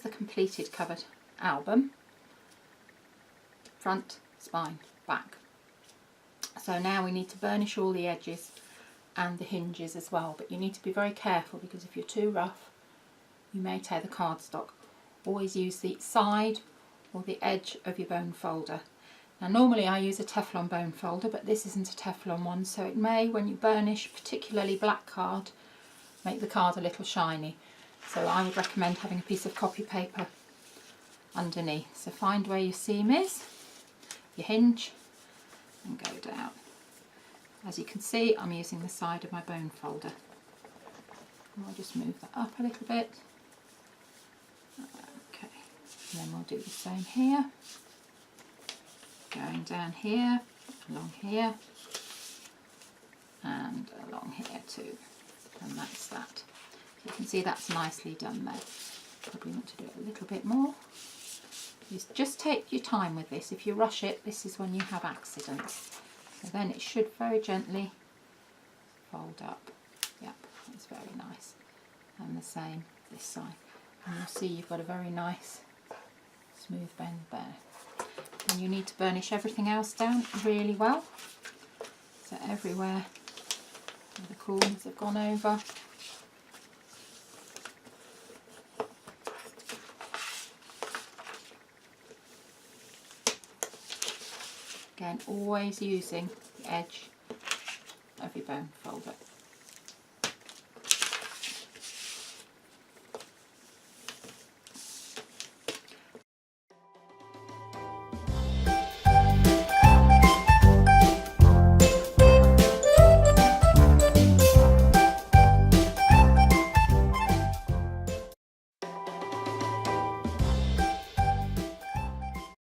the completed covered album. Front, spine, back. So now we need to burnish all the edges and the hinges as well, but you need to be very careful because if you're too rough you may tear the cardstock. Always use the side or the edge of your bone folder. Now normally I use a Teflon bone folder, but this isn't a Teflon one, so it may, when you burnish particularly black card, make the card a little shiny. So I would recommend having a piece of copy paper underneath. So find where your seam is, your hinge, and go down. As you can see, I'm using the side of my bone folder. And I'll just move that up a little bit. Okay, and then we'll do the same here. Going down here, along here, and along here too. And that's that. You can see that's nicely done there. Probably want to do it a little bit more. Just take your time with this. If you rush it, this is when you have accidents. So then it should very gently fold up. Yep, that's very nice. And the same this side. And you'll see you've got a very nice smooth bend there. And you need to burnish everything else down really well. So everywhere where the corners have gone over. Again, always using the edge of your bone folder.